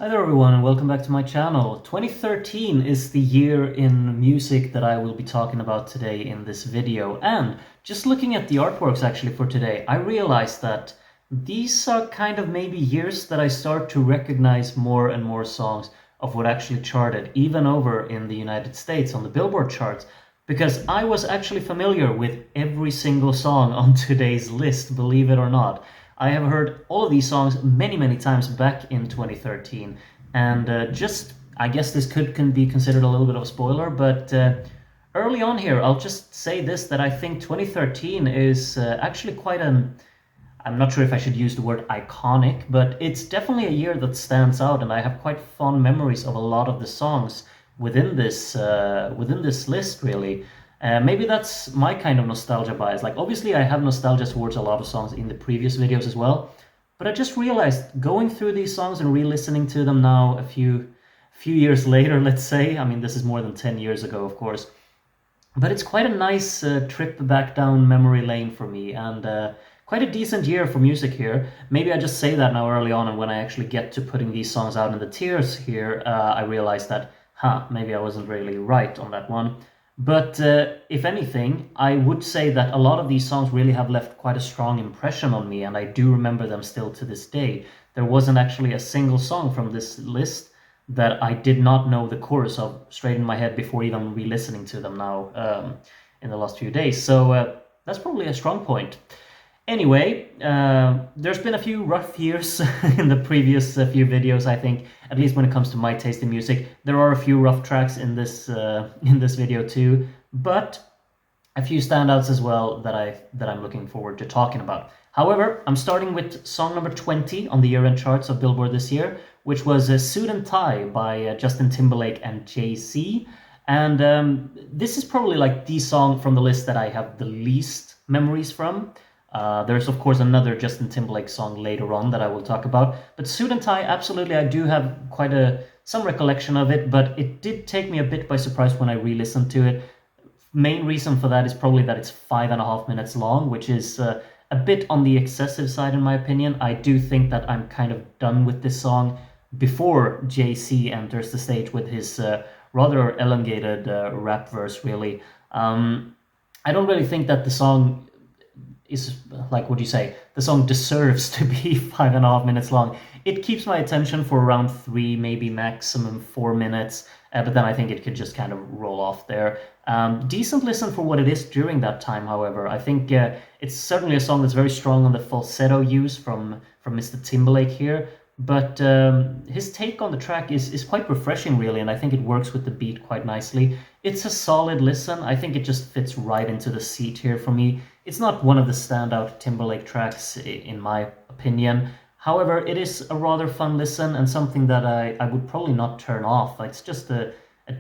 Hi there everyone and welcome back to my channel. 2013 is the year in music that I will be talking about today in this video, and just looking at the artworks actually for today, I realized that these are kind of maybe years that I start to recognize more and more songs of what actually charted, even over in the United States on the Billboard charts, because I was actually familiar with every single song on today's list, believe it or not. I have heard all of these songs many times back in 2013, and I guess this can be considered a little bit of a spoiler, but early on here, I'll just say this, that I think 2013 is actually quite an, I'm not sure if I should use the word iconic, but it's definitely a year that stands out, and I have quite fond memories of a lot of the songs within this list, really. Maybe that's my kind of nostalgia bias. Like, obviously, I have nostalgia towards a lot of songs in the previous videos as well, but I just realized going through these songs and re-listening to them now a few years later, let's say. I mean, this is more than 10 years ago, of course, but it's quite a nice trip back down memory lane for me, and quite a decent year for music here. Maybe I just say that now early on, and when I actually get to putting these songs out in the tiers here, I realize that, maybe I wasn't really right on that one. But if anything, I would say that a lot of these songs really have left quite a strong impression on me, and I do remember them still to this day. There wasn't actually a single song from this list that I did not know the chorus of straight in my head before even re-listening to them now in the last few days. So that's probably a strong point. Anyway, there's been a few rough years in the previous few videos, I think, at least when it comes to my taste in music. There are a few rough tracks in this video too, but a few standouts as well that I'm looking forward to talking about. However, I'm starting with song number 20 on the year-end charts of Billboard this year, which was Suit and Tie by Justin Timberlake and Jay-Z. And this is probably like the song from the list that I have the least memories from. There's of course another Justin Timberlake song later on that I will talk about, but Suit and Tie, absolutely, I do have quite some recollection of it, but it did take me a bit by surprise when I re-listened to it. Main reason for that is probably that it's 5.5 minutes long, which is a bit on the excessive side in my opinion. I do think that I'm kind of done with this song before Jay-Z enters the stage with his rather elongated rap verse, really. I don't really think that the song is, like, what do you say, the song deserves to be 5.5 minutes long. It keeps my attention for around 3, maybe maximum 4 minutes, but then I think it could just kind of roll off there. Decent listen for what it is during that time, however. I think it's certainly a song that's very strong on the falsetto use from Mr. Timberlake here, but his take on the track is quite refreshing, really, and I think it works with the beat quite nicely. It's a solid listen. I think it just fits right into the seat here for me. It's not one of the standout Timberlake tracks, in my opinion. However, it is a rather fun listen and something that I would probably not turn off. It's just a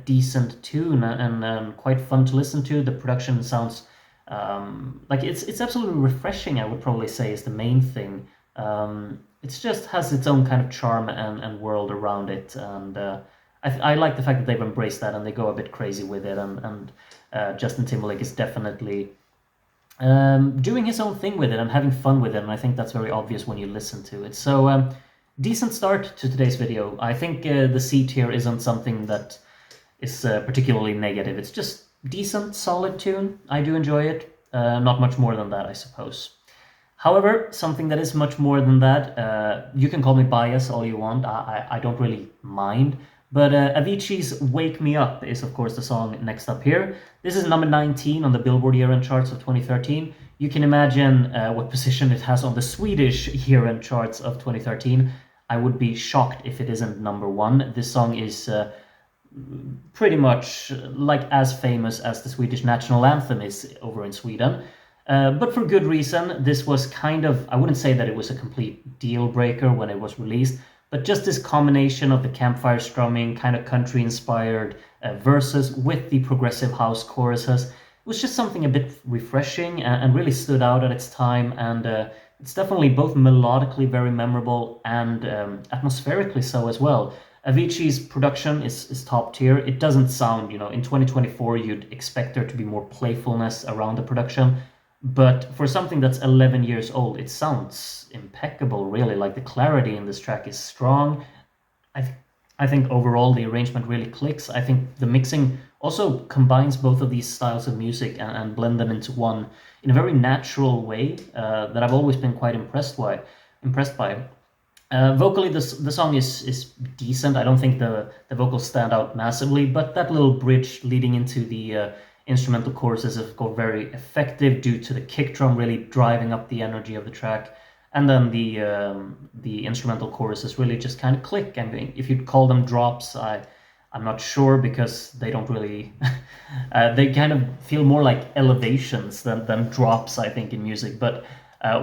decent tune and quite fun to listen to. The production sounds like it's absolutely refreshing, I would probably say, is the main thing. It just has its own kind of charm and world around it, and I like the fact that they've embraced that and they go a bit crazy with it, and Justin Timberlake is definitely doing his own thing with it and having fun with it, and I think that's very obvious when you listen to it. So decent start to today's video. I think the seat here isn't something that is particularly negative. It's just decent, solid tune. I do enjoy it. Not much more than that, I suppose. However, something that is much more than that, you can call me biased all you want, I don't really mind, but Avicii's Wake Me Up is of course the song next up here. This is number 19 on the Billboard year-end charts of 2013. You can imagine what position it has on the Swedish year-end charts of 2013. I would be shocked if it isn't number 1. This song is pretty much like as famous as the Swedish national anthem is over in Sweden. But for good reason. This was kind of, I wouldn't say that it was a complete deal breaker when it was released, but just this combination of the campfire strumming, kind of country inspired verses with the progressive house choruses, it was just something a bit refreshing and really stood out at its time, and it's definitely both melodically very memorable and atmospherically so as well. Avicii's production is top tier. It doesn't sound, in 2024 you'd expect there to be more playfulness around the production, but for something that's 11 years old, it sounds impeccable, really. Like, the clarity in this track is strong. I th- I think overall the arrangement really clicks. I think the mixing also combines both of these styles of music and blend them into one in a very natural way that I've always been quite impressed by. Vocally, the song is decent. I don't think the vocals stand out massively, but that little bridge leading into the instrumental choruses is, of course, very effective due to the kick drum really driving up the energy of the track, and then the instrumental choruses really just kind of click. And if you'd call them drops, I'm not sure because they don't really. They kind of feel more like elevations than drops, I think, in music. But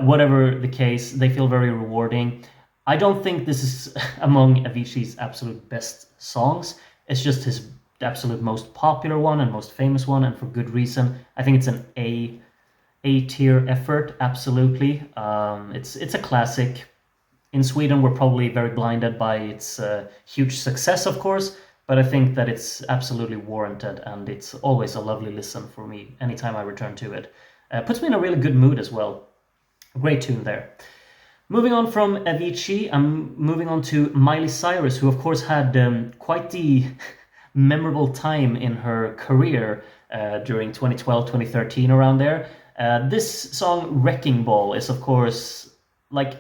whatever the case, they feel very rewarding. I don't think this is among Avicii's absolute best songs. It's just his absolute most popular one and most famous one, and for good reason. I think it's an A tier effort, absolutely. It's a classic. In Sweden, we're probably very blinded by its huge success, of course, but I think that it's absolutely warranted, and it's always a lovely listen for me anytime I return to it. Puts me in a really good mood as well. Great tune there. Moving on from Avicii, I'm moving on to Miley Cyrus, who of course had quite the memorable time in her career during 2012, 2013, around there. This song, Wrecking Ball, is of course, like,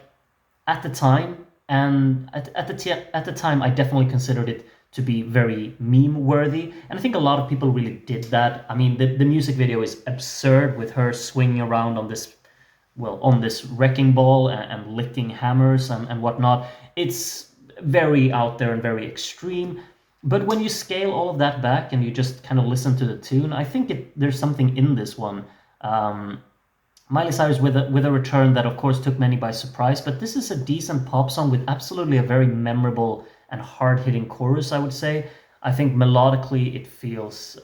at the time, and at the time, I definitely considered it to be very meme worthy, and I think a lot of people really did that. I mean, the music video is absurd with her swinging around on this wrecking ball and licking hammers and whatnot. It's very out there and very extreme. But when you scale all of that back and you just kind of listen to the tune, I think there's something in this one. Miley Cyrus with a return that of course took many by surprise, but this is a decent pop song with absolutely a very memorable and hard-hitting chorus, I would say. I think melodically it feels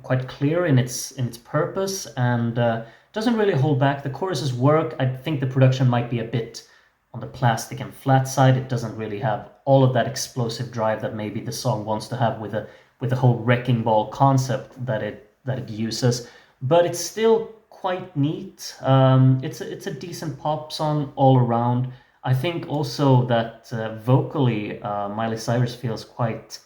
quite clear in its purpose, and doesn't really hold back. The choruses work. I think the production might be a bit on the plastic and flat side. It doesn't really have all of that explosive drive that maybe the song wants to have with the whole wrecking ball concept that it uses. But it's still quite neat. It's a decent pop song all around. I think also that vocally Miley Cyrus feels quite,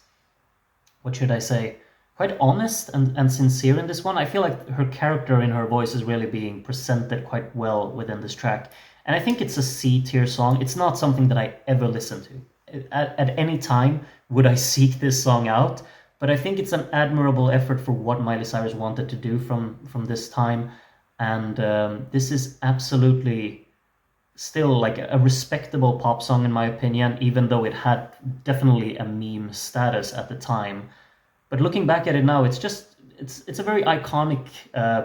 what should I say, quite honest and sincere in this one. I feel like her character in her voice is really being presented quite well within this track. And I think it's a C tier song. It's not something that I ever listen to. At any time would I seek this song out, but I think it's an admirable effort for what Miley Cyrus wanted to do from this time. And this is absolutely still like a respectable pop song in my opinion, even though it had definitely a meme status at the time. But looking back at it now, it's a very iconic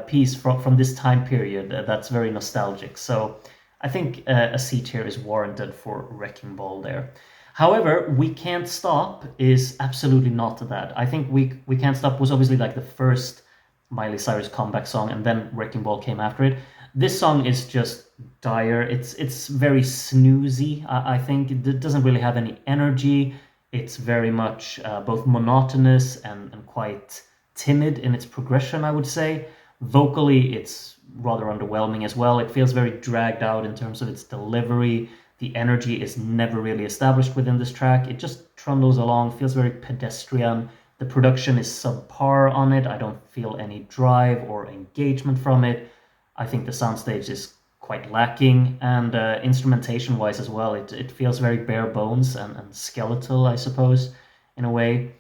piece from this time period that's very nostalgic. So I think a C tier is warranted for Wrecking Ball there. However, We Can't Stop is absolutely not that. I think We Can't Stop was obviously like the first Miley Cyrus comeback song, and then Wrecking Ball came after it. This song is just dire. It's very snoozy. I think it doesn't really have any energy. It's very much both monotonous and quite timid in its progression, I would say. Vocally, it's rather underwhelming as well. It feels very dragged out in terms of its delivery. The energy is never really established within this track. It just trundles along, feels very pedestrian. The production is subpar on it. I don't feel any drive or engagement from it. I think the soundstage is quite lacking, and instrumentation-wise as well, it feels very bare bones and skeletal, I suppose, in a way.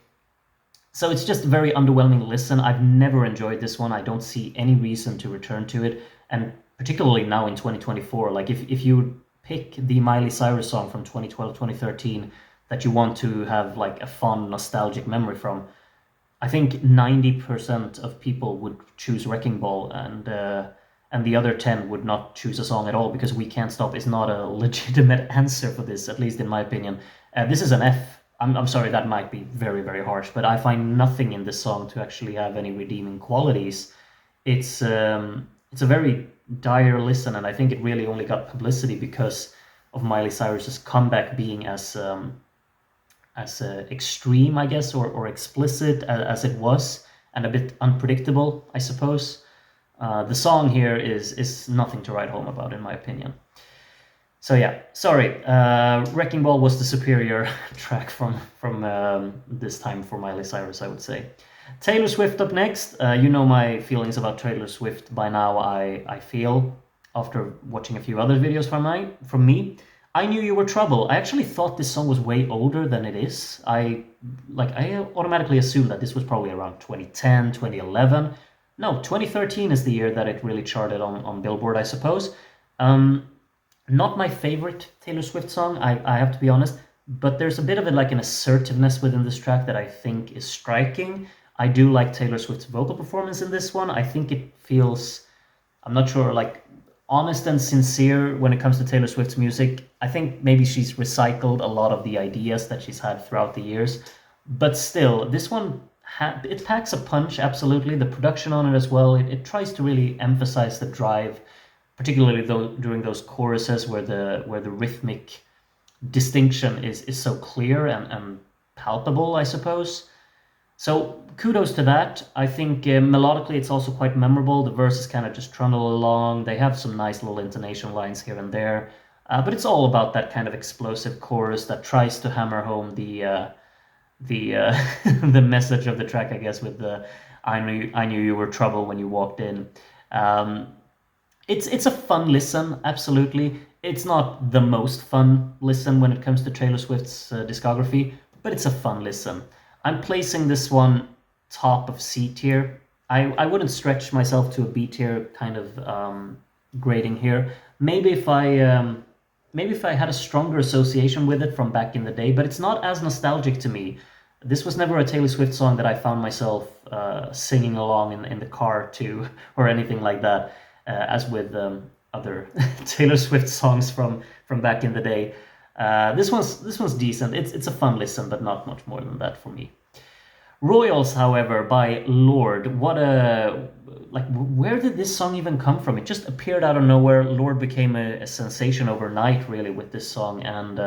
So it's just a very underwhelming listen. I've never enjoyed this one. I don't see any reason to return to it, and particularly now in 2024. Like if you pick the Miley Cyrus song from 2012, 2013 that you want to have like a fond, nostalgic memory from, I think 90% of people would choose Wrecking Ball, and the other 10 would not choose a song at all, because We Can't Stop is not a legitimate answer for this, at least in my opinion. This is an F. I'm sorry, that might be very, very harsh, but I find nothing in this song to actually have any redeeming qualities. It's a very dire listen, and I think it really only got publicity because of Miley Cyrus's comeback being as extreme, I guess, or explicit as it was, and a bit unpredictable, I suppose. The song here is nothing to write home about, in my opinion. So yeah, sorry. Wrecking Ball was the superior track from this time for Miley Cyrus, I would say. Taylor Swift up next. You know my feelings about Taylor Swift by now. I feel after watching a few other videos from me. I Knew You Were Trouble. I actually thought this song was way older than it is. I automatically assumed that this was probably around 2010, 2011. No, 2013 is the year that it really charted on Billboard, I suppose. Um, Not my favorite Taylor Swift song, I have to be honest, but there's a bit of it like an assertiveness within this track that I think is striking. I do like Taylor Swift's vocal performance in this one. I think it feels, I'm not sure, like honest and sincere when it comes to Taylor Swift's music. I think maybe she's recycled a lot of the ideas that she's had throughout the years, but still, this one it packs a punch. Absolutely, the production on it as well. It tries to really emphasize the drive, particularly though during those choruses where the rhythmic distinction is so clear and palpable, I suppose. So kudos to that. I think melodically it's also quite memorable. The verses kind of just trundle along. They have some nice little intonation lines here and there, but it's all about that kind of explosive chorus that tries to hammer home the the message of the track, I guess, with the I knew you were trouble when you walked in. Um, it's a fun listen, absolutely. It's not the most fun listen when it comes to Taylor Swift's discography, but it's a fun listen. I'm placing this one top of C tier. I wouldn't stretch myself to a B tier kind of grading here. Maybe if I had a stronger association with it from back in the day, but it's not as nostalgic to me. This was never a Taylor Swift song that I found myself singing along in the car to or anything like that, as with other Taylor Swift songs from back in the day. This one's decent. It's a fun listen, but not much more than that for me. Royals, however, by Lorde. What a where did this song even come from? It just appeared out of nowhere. Lorde became a sensation overnight, really, with this song, and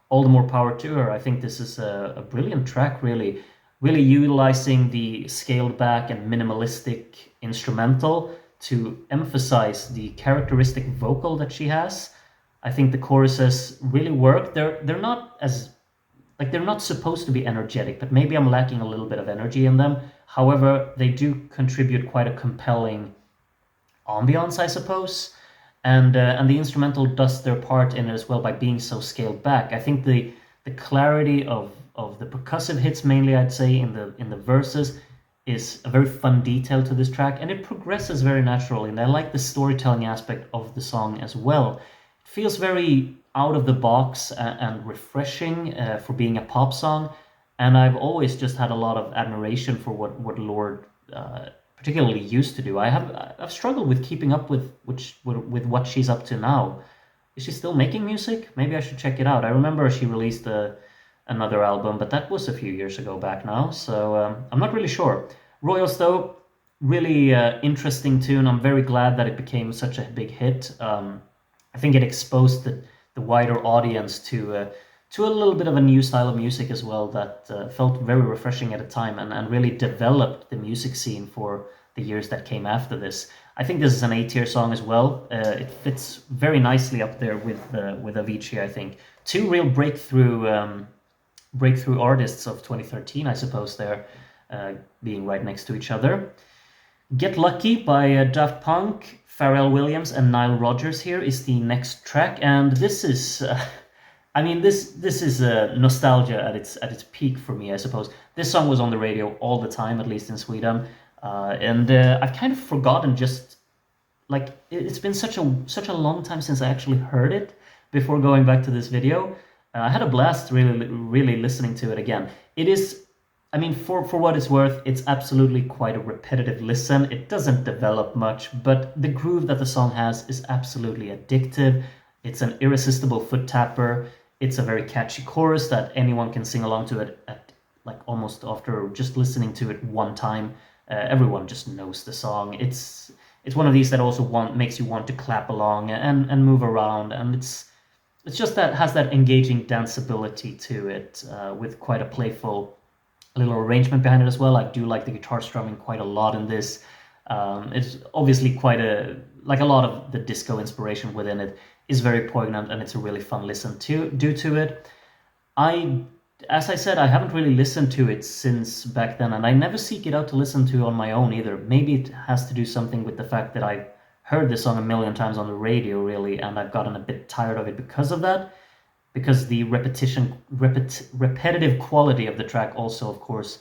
all the more power to her. I think this is a brilliant track, really, really utilizing the scaled back and minimalistic instrumental to emphasize the characteristic vocal that she has. I think the choruses really work. They're not as they're not supposed to be energetic, but maybe I'm lacking a little bit of energy in them. However, they do contribute quite a compelling ambiance, I suppose, and the instrumental does their part in it as well by being so scaled back. I think the clarity of the percussive hits, mainly I'd say in the verses, is a very fun detail to this track, and it progresses very naturally. And I like the storytelling aspect of the song as well. It feels very out of the box and refreshing for being a pop song. And I've always just had a lot of admiration for what Lorde particularly used to do. I've struggled with keeping up with what she's up to now. Is she still making music? Maybe I should check it out. I remember she released another album, but that was a few years ago back now, so I'm not really sure. Royals, though, really interesting tune. I'm very glad that it became such a big hit. I think it exposed the wider audience to a little bit of a new style of music as well that felt very refreshing at a time and really developed the music scene for the years that came after this. I think this is an A-tier song as well. It fits very nicely up there with Avicii, I think. Two real breakthrough artists of 2013, I suppose, they're being right next to each other. Get Lucky by Daft Punk, Pharrell Williams, and Nile Rodgers here is the next track, and this is, this is nostalgia at its peak for me, I suppose. This song was on the radio all the time, at least in Sweden, and I've kind of forgotten just it's been such a long time since I actually heard it before going back to this video. I had a blast really listening to it again. It is, for what it's worth, it's absolutely quite a repetitive listen. It doesn't develop much, but the groove that the song has is absolutely addictive. It's an irresistible foot tapper. It's a very catchy chorus that anyone can sing along to it at almost after just listening to it one time. Everyone just knows the song. It's one of these that also makes you want to clap along and move around, and it's just that has that engaging danceability to it, with quite a playful little arrangement behind it as well. I do like the guitar strumming quite a lot in this. It's obviously quite a lot of the disco inspiration within it is very poignant, and it's a really fun listen to due to it. As I said, I haven't really listened to it since back then, and I never seek it out to listen to on my own either. Maybe it has to do something with the fact that I heard this song a million times on the radio, really, and I've gotten a bit tired of it because of that. Because the repetitive quality of the track also, of course,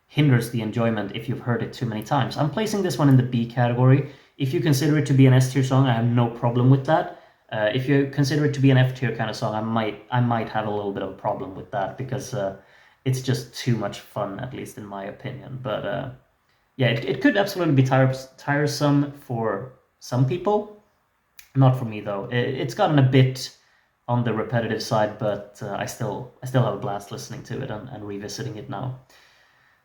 hinders the enjoyment if you've heard it too many times. I'm placing this one in the B category. If you consider it to be an S tier song, I have no problem with that. If you consider it to be an F tier kind of song, I might have a little bit of a problem with that, because it's just too much fun, at least in my opinion. But yeah, it could absolutely be tiresome for some people. Not for me though. It's gotten a bit on the repetitive side, but I still have a blast listening to it and revisiting it now.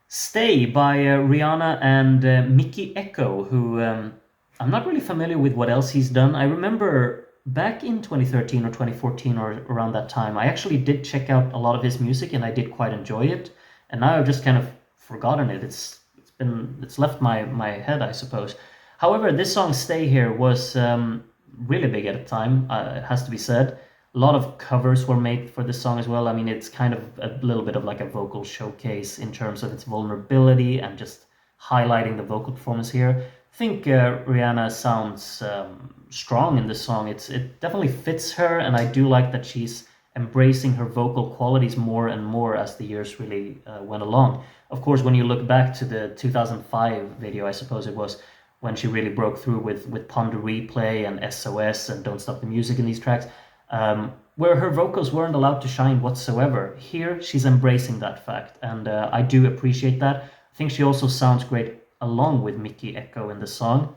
Stay by Rihanna and Mikky Ekko, who I'm not really familiar with what else he's done. I remember back in 2013 or 2014 or around that time, I actually did check out a lot of his music and I did quite enjoy it. And now I've just kind of forgotten it. It's left my head, I suppose. However, this song Stay Here was really big at the time, it has to be said. A lot of covers were made for this song as well. I mean, it's kind of a little bit of like a vocal showcase in terms of its vulnerability and just highlighting the vocal performance here. I think Rihanna sounds strong in this song. It definitely fits her, and I do like that she's embracing her vocal qualities more and more as the years really went along. Of course, when you look back to the 2005 video, I suppose it was, when she really broke through with Ponder Replay and SOS and Don't Stop the Music in these tracks, where her vocals weren't allowed to shine whatsoever. Here, she's embracing that fact, and I do appreciate that. I think she also sounds great along with Mikky Ekko in the song.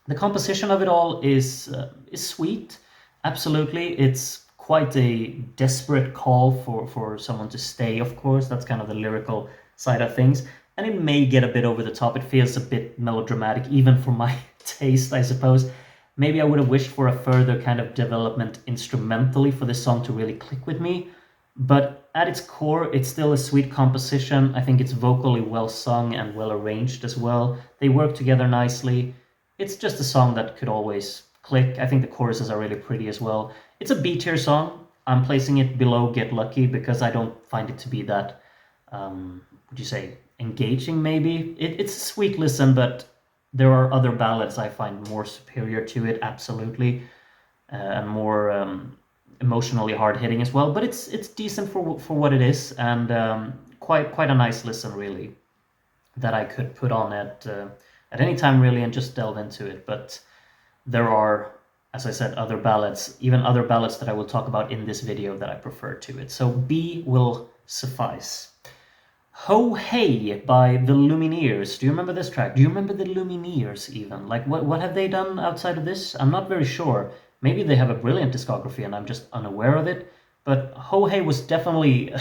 The composition of it all is sweet, absolutely. It's quite a desperate call for someone to stay, of course. That's kind of the lyrical side of things. And it may get a bit over the top. It feels a bit melodramatic, even for my taste, I suppose. Maybe I would have wished for a further kind of development instrumentally for this song to really click with me. But at its core, it's still a sweet composition. I think it's vocally well sung and well arranged as well. They work together nicely. It's just a song that could always click. I think the choruses are really pretty as well. It's a B-tier song. I'm placing it below Get Lucky because I don't find it to be that, would you say, engaging maybe? It's a sweet listen, but there are other ballads I find more superior to it, absolutely, and more emotionally hard-hitting as well. But it's decent for what it is, and quite a nice listen, really, that I could put on at any time, really, and just delve into it. But there are, as I said, other ballads, even other ballads that I will talk about in this video that I prefer to it. So B will suffice. Ho Hey by the Lumineers. Do you remember this track? Do you remember the Lumineers even? Like, what have they done outside of this? I'm not very sure. Maybe they have a brilliant discography and I'm just unaware of it. But Ho Hey was definitely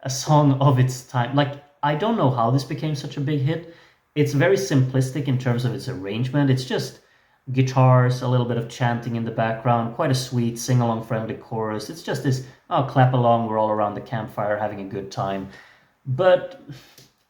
a song of its time. Like, I don't know how this became such a big hit. It's very simplistic in terms of its arrangement. It's just guitars, a little bit of chanting in the background, quite a sweet sing-along friendly chorus. It's just this, oh, clap along, we're all around the campfire having a good time. But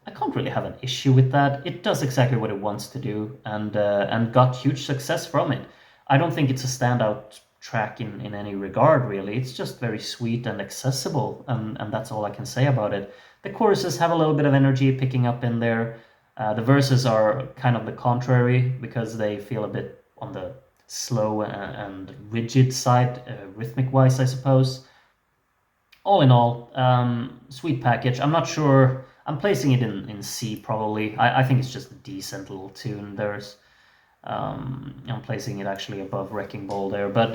I can't really have an issue with that. It does exactly what it wants to do, and got huge success from it. I don't think it's a standout track in any regard, really. It's just very sweet and accessible, and that's all I can say about it. The choruses have a little bit of energy picking up in there. The verses are kind of the contrary, because they feel a bit on the slow and rigid side, rhythmic-wise, I suppose. All in all, sweet package. I'm not sure. I'm placing it in C, probably. I think it's just a decent little tune. I'm placing it actually above Wrecking Ball there. But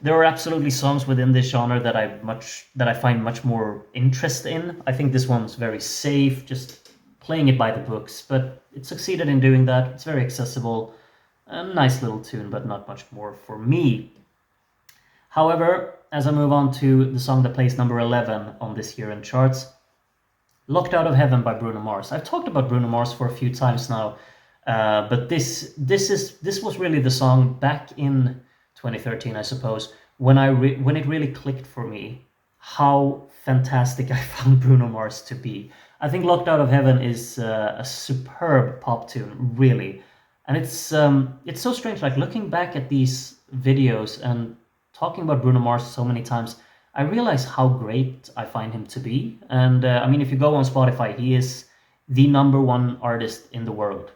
there are absolutely songs within this genre that I find much more interest in. I think this one's very safe, just playing it by the books. But it succeeded in doing that. It's very accessible. A nice little tune, but not much more for me. However, as I move on to the song that plays number 11 on this year-end charts, Locked Out of Heaven by Bruno Mars. I've talked about Bruno Mars for a few times now, but this was really the song back in 2013, I suppose, when it really clicked for me how fantastic I found Bruno Mars to be. I think Locked Out of Heaven is a superb pop tune, really, and it's so strange. Like, looking back at these videos and talking about Bruno Mars so many times, I realize how great I find him to be. And I mean, if you go on Spotify, he is the #1 artist in the world.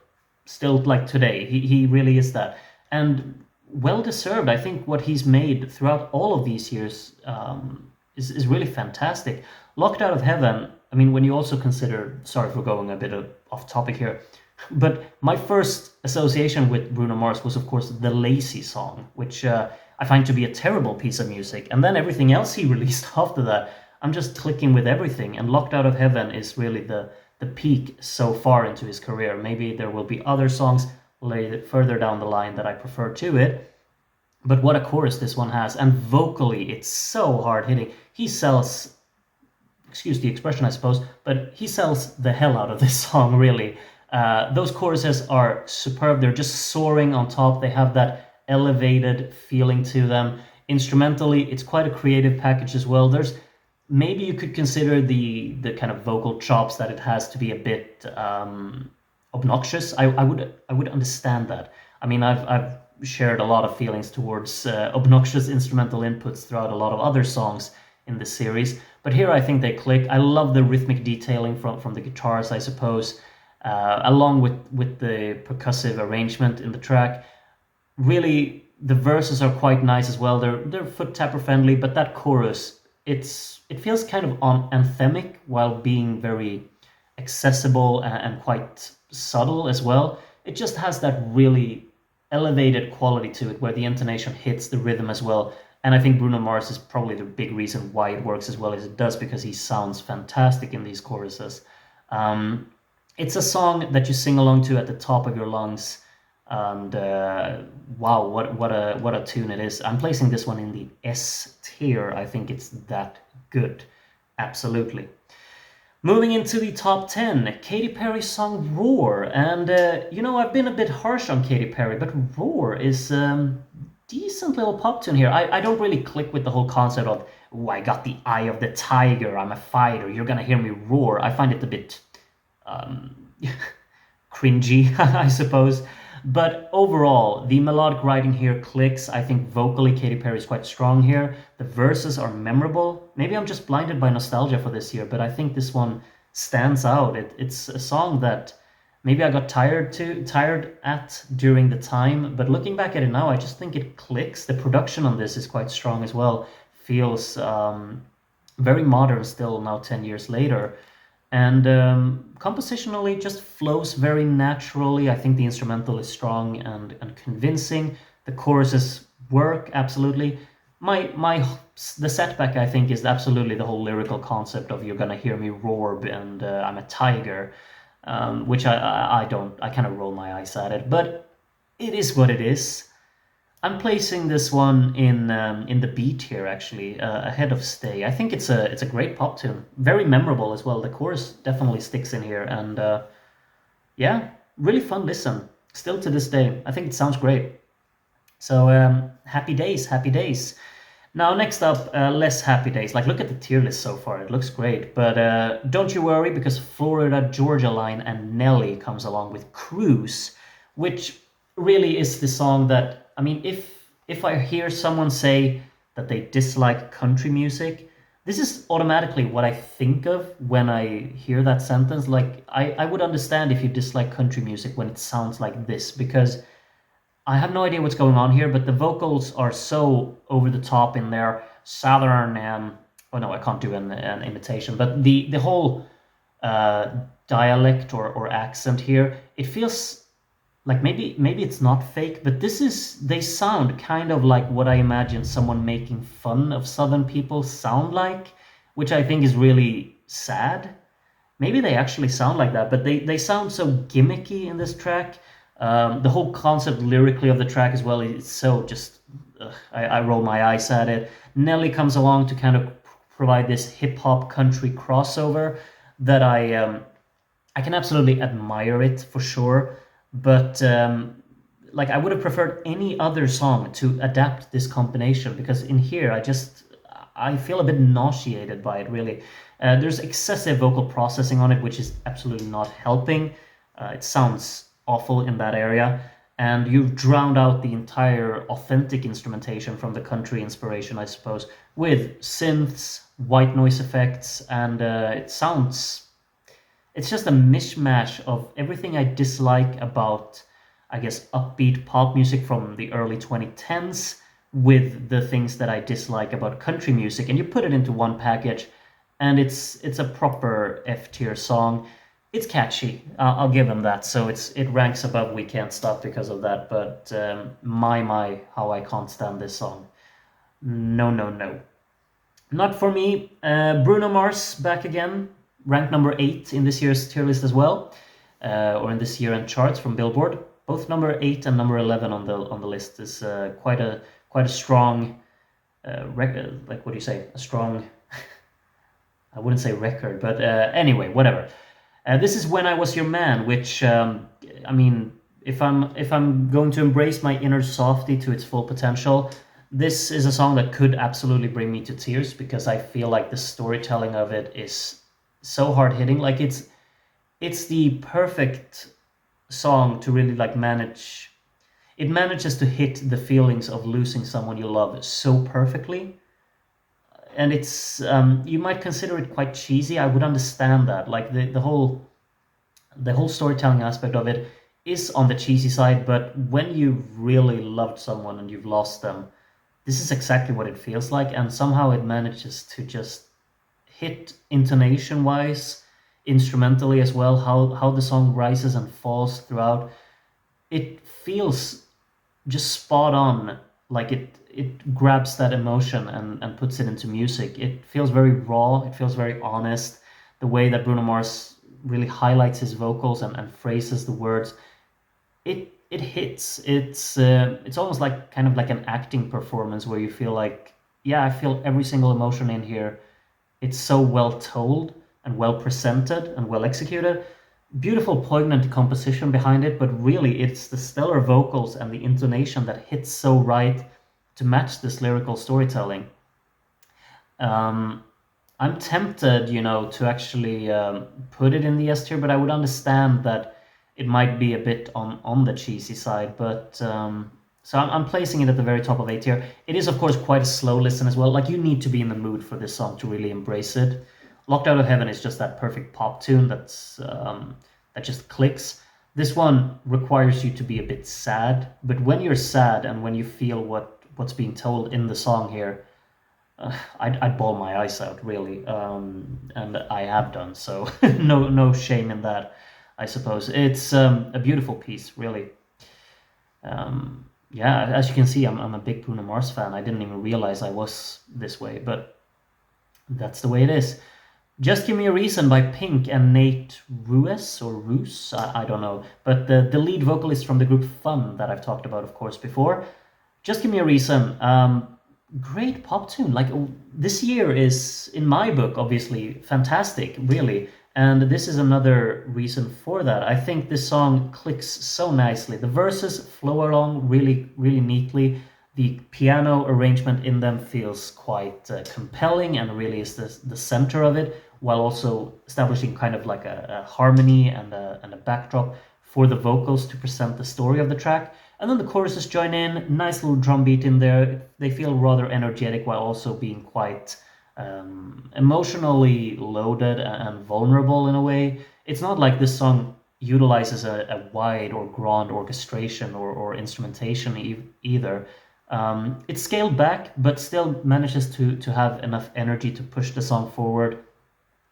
Still, like today, he really is that. And well deserved. I think what he's made throughout all of these years is really fantastic. Locked Out of Heaven, I mean, when you also consider, sorry for going a bit off topic here, but my first association with Bruno Mars was, of course, the Lazy song, which I find to be a terrible piece of music. And then everything else he released after that, I'm just clicking with everything. And Locked Out of Heaven is really the peak so far into his career. Maybe there will be other songs later further down the line that I prefer to it. But what a chorus this one has. And vocally, it's so hard hitting. He sells, excuse the expression, I suppose, but he sells the hell out of this song, really. Those choruses are superb. They're just soaring on top. They have that elevated feeling to them. Instrumentally, it's quite a creative package as well. There's maybe you could consider the kind of vocal chops that it has to be a bit obnoxious. I would understand that. I mean, I've shared a lot of feelings towards obnoxious instrumental inputs throughout a lot of other songs in this series, but here I think they click. I love the rhythmic detailing from the guitars, I suppose, along with the percussive arrangement in the track. Really, the verses are quite nice as well. They're foot tapper friendly, but that chorus, it feels kind of anthemic while being very accessible and quite subtle as well. It just has that really elevated quality to it where the intonation hits the rhythm as well. And I think Bruno Mars is probably the big reason why it works as well as it does, because he sounds fantastic in these choruses. It's a song that you sing along to at the top of your lungs. And wow, what a tune it is. I'm placing this one in the S tier. I think it's that good. Absolutely. Moving into the top 10, Katy Perry's song Roar. And I've been a bit harsh on Katy Perry, but Roar is decent little pop tune here. I don't really click with the whole concept of, oh, I got the eye of the tiger, I'm a fighter, you're gonna hear me roar. I find it a bit cringy, I suppose. But overall, the melodic writing here clicks. I think vocally Katy Perry is quite strong here. The verses are memorable. Maybe I'm just blinded by nostalgia for this year, but I think this one stands out. It's a song that maybe I got tired at during the time, but looking back at it now, I just think it clicks. The production on this is quite strong as well. Feels very modern still now 10 years later. And compositionally just flows very naturally. I think the instrumental is strong and convincing. The choruses work, absolutely. The setback, I think, is absolutely the whole lyrical concept of you're gonna hear me roar and I'm a tiger, which I kind of roll my eyes at it. But it is what it is. I'm placing this one in the B tier, actually, ahead of Stay. I think it's a great pop tune, very memorable as well. The chorus definitely sticks in here, and yeah, really fun listen. Still to this day, I think it sounds great. So happy days, happy days. Now next up, less happy days. Like, look at the tier list so far; it looks great. But don't you worry, because Florida Georgia Line and Nelly comes along with Cruise, which really is the song that, I mean, if I hear someone say that they dislike country music, this is automatically what I think of when I hear that sentence. Like, I would understand if you dislike country music when it sounds like this, because I have no idea what's going on here, but the vocals are so over the top in their southern, oh no, I can't do an imitation, but the whole dialect or accent here, it feels like maybe it's not fake, but they sound kind of like what I imagine someone making fun of Southern people sound like, which I think is really sad. Maybe they actually sound like that, but they sound so gimmicky in this track. The whole concept lyrically of the track as well is so just, I roll my eyes at it. Nelly comes along to kind of provide this hip-hop country crossover that I can absolutely admire it for sure. But like, I would have preferred any other song to adapt this combination, because in here I feel a bit nauseated by it, really. There's excessive vocal processing on it, which is absolutely not helping. It sounds awful in that area. and you've drowned out the entire authentic instrumentation from the country inspiration, I suppose, with synths, white noise effects, and it's just a mishmash of everything I dislike about, I guess, upbeat pop music from the early 2010s with the things that I dislike about country music, and you put it into one package, and it's a proper F tier song. It's catchy. I'll give them that. So it ranks above We Can't Stop because of that. But my, how I can't stand this song. No, no, no. Not for me. Bruno Mars back again, ranked number 8 in this year's tier list as well, or in this year-end charts from Billboard. Both number 8 and number 11 on the list is quite a strong record. Like, what do you say? A strong. I wouldn't say record, but anyway, whatever. This is When I Was Your Man, which I mean, if I'm going to embrace my inner softy to its full potential, this is a song that could absolutely bring me to tears, because I feel like the storytelling of it is so hard hitting. Like it's the perfect song to really like manage. It manages to hit the feelings of losing someone you love so perfectly. And it's you might consider it quite cheesy. I would understand that. Like the whole storytelling aspect of it is on the cheesy side, but when you've really loved someone and you've lost them, this is exactly what it feels like, and somehow it manages to just hit intonation wise, instrumentally as well, how the song rises and falls throughout. It feels just spot on. Like it grabs that emotion and puts it into music. It feels very raw, it feels very honest. The way that Bruno Mars really highlights his vocals and phrases the words, it hits. It's almost like kind of like an acting performance where you feel like, yeah, I feel every single emotion in here. It's so well told and well presented and well executed. Beautiful, poignant composition behind it, but really it's the stellar vocals and the intonation that hits so right to match this lyrical storytelling. I'm tempted, to actually put it in the S tier, but I would understand that it might be a bit on the cheesy side. But so I'm placing it at the very top of A tier. It is, of course, quite a slow listen as well. Like, you need to be in the mood for this song to really embrace it. Locked Out of Heaven is just that perfect pop tune that just clicks. This one requires you to be a bit sad, but when you're sad and when you feel what's being told in the song here, I'd bawl my eyes out, really, and I have done so. No shame in that, I suppose. It's a beautiful piece, really. Yeah, as you can see, I'm a big Bruno Mars fan. I didn't even realize I was this way, but that's the way it is. Just Give Me a Reason by Pink and Nate Ruess, or Roos, I don't know. But the lead vocalist from the group Fun that I've talked about, of course, before. Just Give Me a Reason. Great pop tune. Like, this year is, in my book, obviously fantastic, really. And this is another reason for that. I think this song clicks so nicely. The verses flow along really, really neatly. The piano arrangement in them feels quite compelling and really is the center of it, while also establishing kind of like a harmony and a backdrop for the vocals to present the story of the track. And then the choruses join in, nice little drum beat in there. They feel rather energetic while also being quite emotionally loaded and vulnerable in a way. It's not like this song utilizes a wide or grand orchestration or instrumentation either. It's scaled back, but still manages to have enough energy to push the song forward.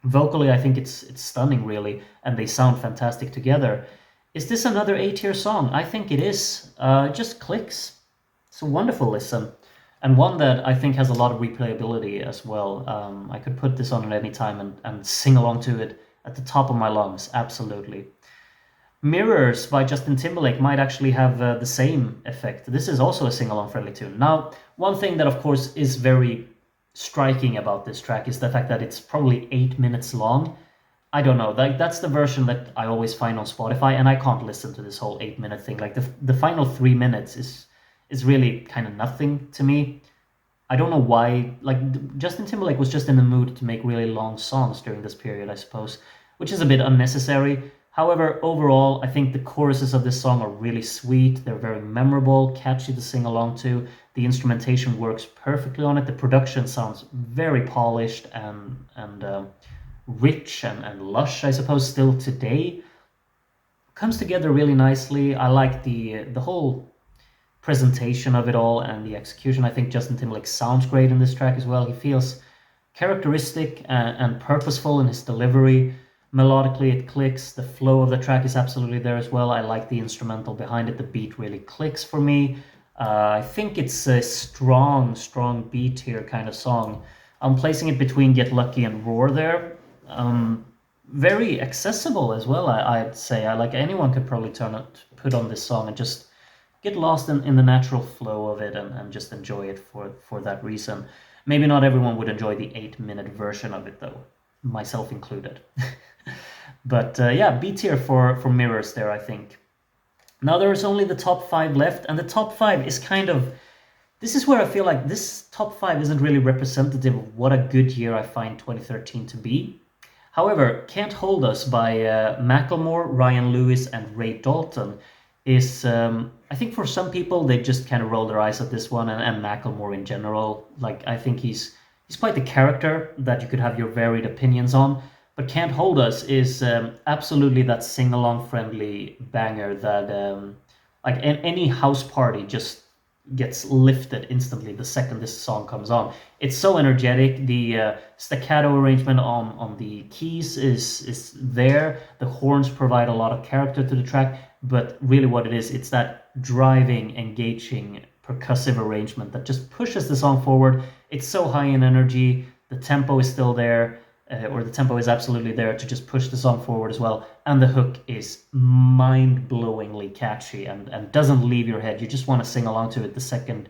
Vocally, I think it's stunning, really, and they sound fantastic together. Is this another A-tier song? I think it is. It just clicks. It's a wonderful listen, and one that I think has a lot of replayability as well. I could put this on at any time and sing along to it at the top of my lungs, absolutely. Mirrors by Justin Timberlake might actually have the same effect. This is also a sing-along friendly tune. Now, one thing that of course is very striking about this track is the fact that it's probably 8 minutes long. I don't know, that's the version that I always find on Spotify, and I can't listen to this whole 8-minute thing. Like the final 3 minutes is really kind of nothing to me. I don't know why. Like, Justin Timberlake was just in the mood to make really long songs during this period, I suppose, which is a bit unnecessary. However, overall, I think the choruses of this song are really sweet. They're very memorable, catchy to sing along to. The instrumentation works perfectly on it. The production sounds very polished and rich and lush, I suppose, still today. Comes together really nicely. I like the whole presentation of it all and the execution. I think Justin Timberlake sounds great in this track as well. He feels characteristic and purposeful in his delivery. Melodically, it clicks. The flow of the track is absolutely there as well. I like the instrumental behind it. The beat really clicks for me. I think it's a strong beat here kind of song. I'm placing it between Get Lucky and Roar there. Very accessible as well, I'd say. I like anyone could probably put on this song and just get lost in the natural flow of it and just enjoy it for that reason. Maybe not everyone would enjoy the 8-minute version of it though, myself included. But yeah, B tier for Mirrors there, I think. Now there's only the top 5 left, and the top 5 is kind of... This is where I feel like this top 5 isn't really representative of what a good year I find 2013 to be. However, Can't Hold Us by Macklemore, Ryan Lewis, and Ray Dalton is, I think for some people, they just kind of roll their eyes at this one, and Macklemore in general. Like, I think he's quite the character that you could have your varied opinions on. But Can't Hold Us is absolutely that sing-along friendly banger that, like, any house party just gets lifted instantly the second this song comes on. It's so energetic. The staccato arrangement on the keys is there. The horns provide a lot of character to the track, but really what it is, it's that driving, engaging, percussive arrangement that just pushes the song forward. It's so high in energy. The tempo is still there, or the tempo is absolutely there to just push the song forward as well. And the hook is mind-blowingly catchy and doesn't leave your head. You just want to sing along to it the second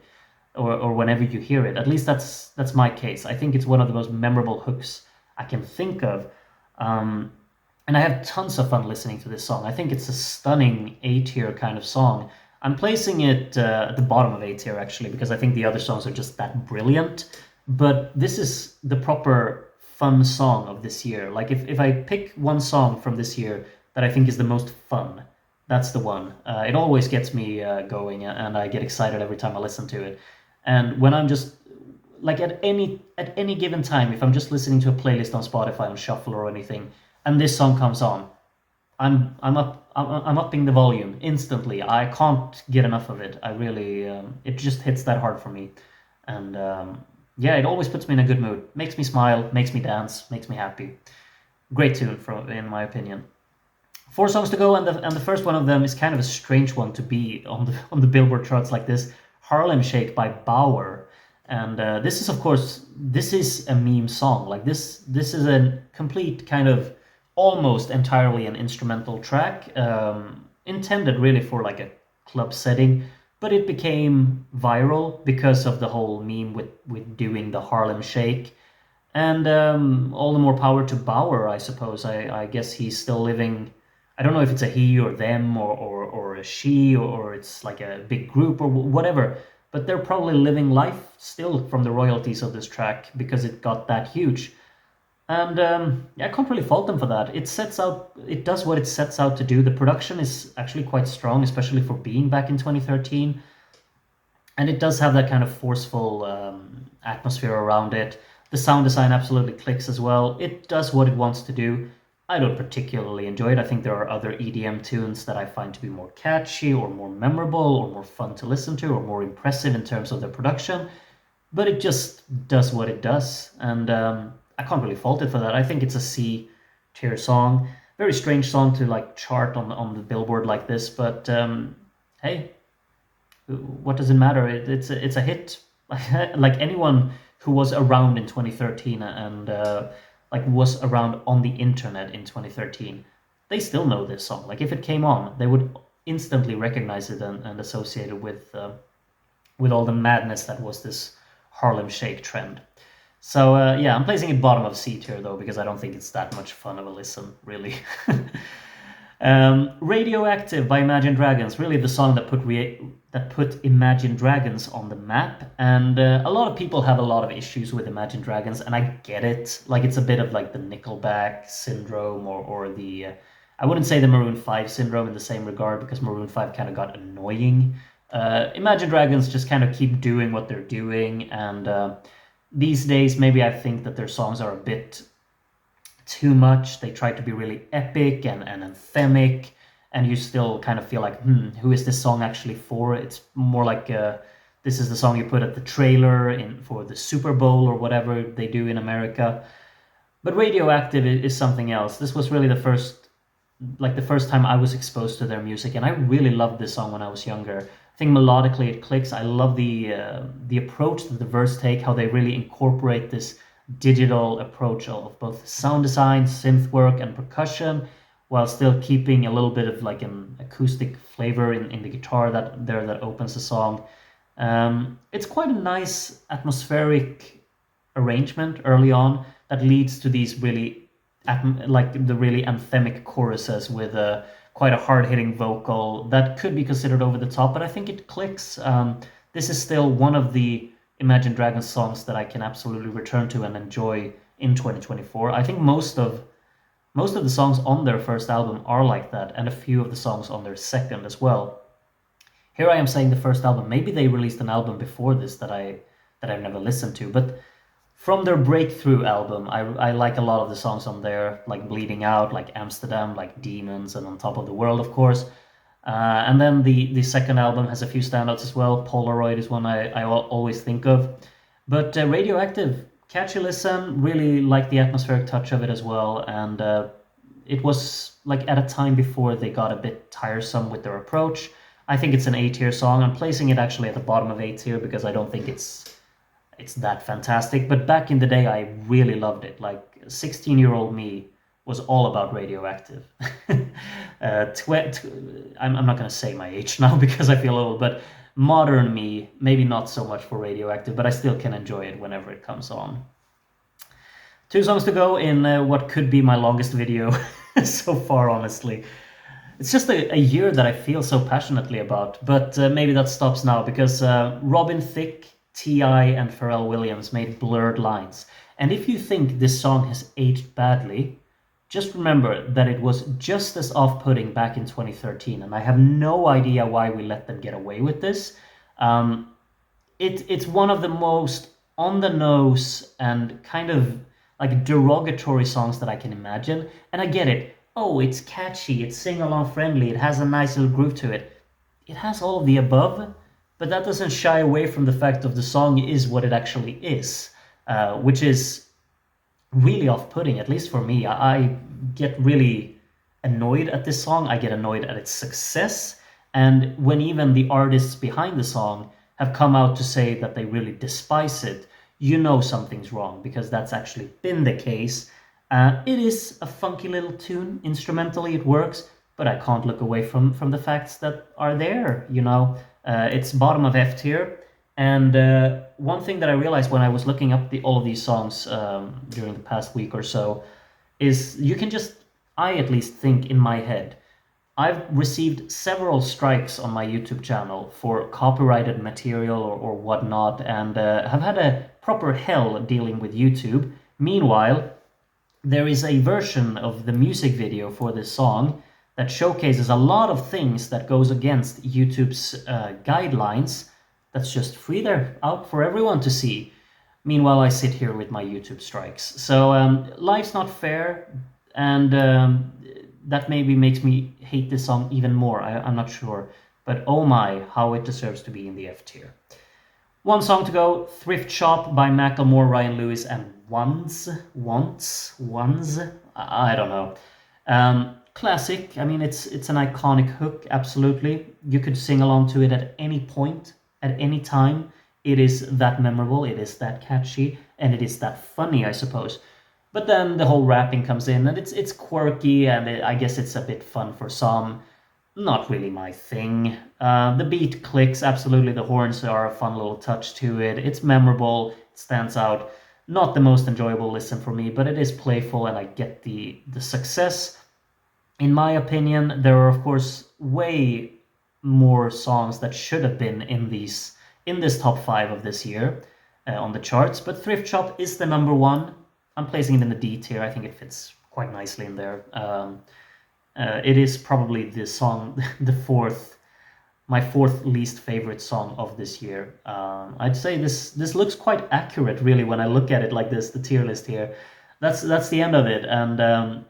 or whenever you hear it. At least that's my case. I think it's one of the most memorable hooks I can think of. And I have tons of fun listening to this song. I think it's a stunning A-tier kind of song. I'm placing it at the bottom of A-tier actually, because I think the other songs are just that brilliant. But this is the proper fun song of this year. Like if I pick one song from this year that I think is the most fun, that's the one. It always gets me going, and I get excited every time I listen to it. And when I'm just like at any given time, if I'm just listening to a playlist on Spotify on shuffle or anything, and this song comes on, I'm upping the volume instantly. I can't get enough of it. I really it just hits that hard for me, and yeah, it always puts me in a good mood. Makes me smile, makes me dance, makes me happy. Great tune, in my opinion. 4 songs to go, and the first one of them is kind of a strange one to be on the Billboard charts like this. Harlem Shake by Baauer. And this is, of course, this is a meme song. Like this is a complete kind of almost entirely an instrumental track, intended really for like a club setting, but it became viral because of the whole meme with doing the Harlem Shake. And all the more power to Baauer, I suppose. I guess he's still living... I don't know if it's a he or them or a she or it's like a big group or whatever, but they're probably living life still from the royalties of this track because it got that huge. And yeah, I can't really fault them for that. It does what it sets out to do. The production is actually quite strong, especially for being back in 2013. And it does have that kind of forceful atmosphere around it. The sound design absolutely clicks as well. It does what it wants to do. I don't particularly enjoy it. I think there are other EDM tunes that I find to be more catchy or more memorable or more fun to listen to or more impressive in terms of their production. But it just does what it does. And I can't really fault it for that. I think it's a C tier song. Very strange song to like chart on the Billboard like this. But hey, what does it matter? It's a hit. Like anyone who was around in 2013 and like was around on the internet in 2013, they still know this song. Like if it came on, they would instantly recognize it and associate it with all the madness that was this Harlem Shake trend. So yeah, I'm placing it bottom of C tier though, because I don't think it's that much fun of a listen, really. Radioactive by Imagine Dragons, really the song that put Imagine Dragons on the map. And a lot of people have a lot of issues with Imagine Dragons, and I get it. Like it's a bit of like the Nickelback syndrome or the I wouldn't say the Maroon 5 syndrome in the same regard, because Maroon 5 kind of got annoying. Imagine Dragons just kind of keep doing what they're doing, and these days maybe I think that their songs are a bit too much. They try to be really epic and anthemic, and you still kind of feel like, who is this song actually for? It's more like this is the song you put at the trailer for the Super Bowl or whatever they do in America. But Radioactive is something else. This was really the first time I was exposed to their music, and I really loved this song when I was younger. I think melodically it clicks. I love the approach that the verse take, how they really incorporate this digital approach of both sound design, synth work, and percussion, while still keeping a little bit of like an acoustic flavor in the guitar that opens the song. It's quite a nice atmospheric arrangement early on that leads to these really the really anthemic choruses with quite a hard-hitting vocal that could be considered over the top, but I think it clicks. This is still one of the Imagine Dragons songs that I can absolutely return to and enjoy in 2024. I think most of the songs on their first album are like that, and a few of the songs on their second as well. Here I am saying the first album. Maybe they released an album before this that I've never listened to, but from their breakthrough album, I like a lot of the songs on there, like Bleeding Out, like Amsterdam, like Demons, and On Top of the World, of course. And then the second album has a few standouts as well. Polaroid is one I always think of. But Radioactive, catchy listen, really like the atmospheric touch of it as well. And it was like at a time before they got a bit tiresome with their approach. I think it's an A-tier song. I'm placing it actually at the bottom of A-tier because I don't think it's that fantastic. But back in the day, I really loved it. Like 16-year-old me was all about Radioactive. I'm not going to say my age now because I feel old, but modern me, maybe not so much for Radioactive, but I still can enjoy it whenever it comes on. 2 songs to go in what could be my longest video so far, honestly. It's just a year that I feel so passionately about, but maybe that stops now because Robin Thicke, T.I. and Pharrell Williams made Blurred Lines. And if you think this song has aged badly, just remember that it was just as off-putting back in 2013, and I have no idea why we let them get away with this. It's one of the most on-the-nose and kind of like derogatory songs that I can imagine, and I get it. Oh, it's catchy, it's sing-along friendly, it has a nice little groove to it. It has all of the above, but that doesn't shy away from the fact of the song is what it actually is, which is really off-putting, at least for me. I get really annoyed at this song. I get annoyed at its success. And when even the artists behind the song have come out to say that they really despise it, you know something's wrong, because that's actually been the case. It is a funky little tune. Instrumentally, it works, but I can't look away from the facts that are there, you know. It's bottom of F tier. And one thing that I realized when I was looking up all of these songs during the past week or so is I at least think in my head, I've received several strikes on my YouTube channel for copyrighted material or whatnot, and have had a proper hell dealing with YouTube. Meanwhile, there is a version of the music video for this song that showcases a lot of things that goes against YouTube's guidelines. That's just free there, out for everyone to see. Meanwhile, I sit here with my YouTube strikes. So life's not fair, and that maybe makes me hate this song even more. I'm not sure. But oh my, how it deserves to be in the F tier. 1 song to go, Thrift Shop by Macklemore, Ryan Lewis, and Wanz. I don't know. Classic. I mean, it's an iconic hook, absolutely. You could sing along to it at any point. At any time. It is that memorable, it is that catchy, and it is that funny, I suppose. But then the whole rapping comes in, and it's quirky, and I guess it's a bit fun for some. Not really my thing. The beat clicks, absolutely. The horns are a fun little touch to it. It's memorable, it stands out. Not the most enjoyable listen for me, but it is playful, and I get the success. In my opinion, there are, of course, way more songs that should have been in this top 5 of this year on the charts, but Thrift Shop is the number 1. I'm placing it in the D tier. I think it fits quite nicely in there. It is probably the song, my fourth least favorite song of this year. I'd say this looks quite accurate, really, when I look at it like this, the tier list here. That's the end of it. And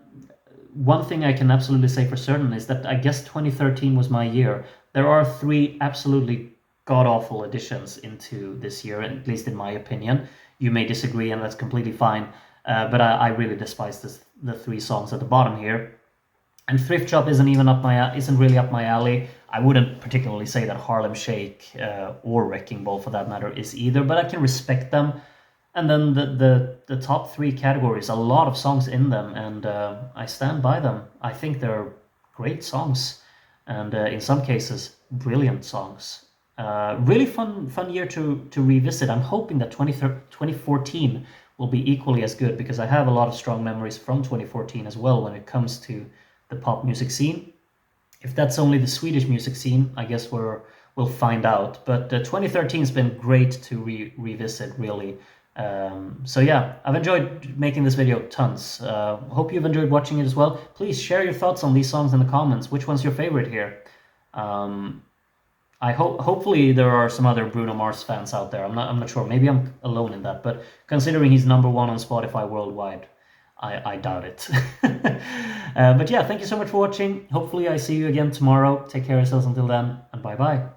one thing I can absolutely say for certain is that I guess 2013 was my year. There are three absolutely god-awful additions into this year, at least in my opinion. You may disagree, and that's completely fine. But I really despise the three songs at the bottom here. And Thrift Shop isn't really up my alley. I wouldn't particularly say that Harlem Shake or Wrecking Ball, for that matter, is either, but I can respect them. And then the top three categories, a lot of songs in them, and I stand by them. I think they're great songs, and in some cases, brilliant songs. Really fun year to revisit. I'm hoping that 2014 will be equally as good, because I have a lot of strong memories from 2014 as well when it comes to the pop music scene. If that's only the Swedish music scene, I guess we'll find out. But 2013 has been great to revisit, really. So yeah, I've enjoyed making this video tons. Hope you've enjoyed watching it as well. Please share your thoughts on these songs in the comments. Which one's your favorite here? Hopefully there are some other Bruno Mars fans out there. I'm not sure. Maybe I'm alone in that. But considering he's #1 on Spotify worldwide, I doubt it. But yeah, thank you so much for watching. Hopefully I see you again tomorrow. Take care of yourselves until then, and bye bye.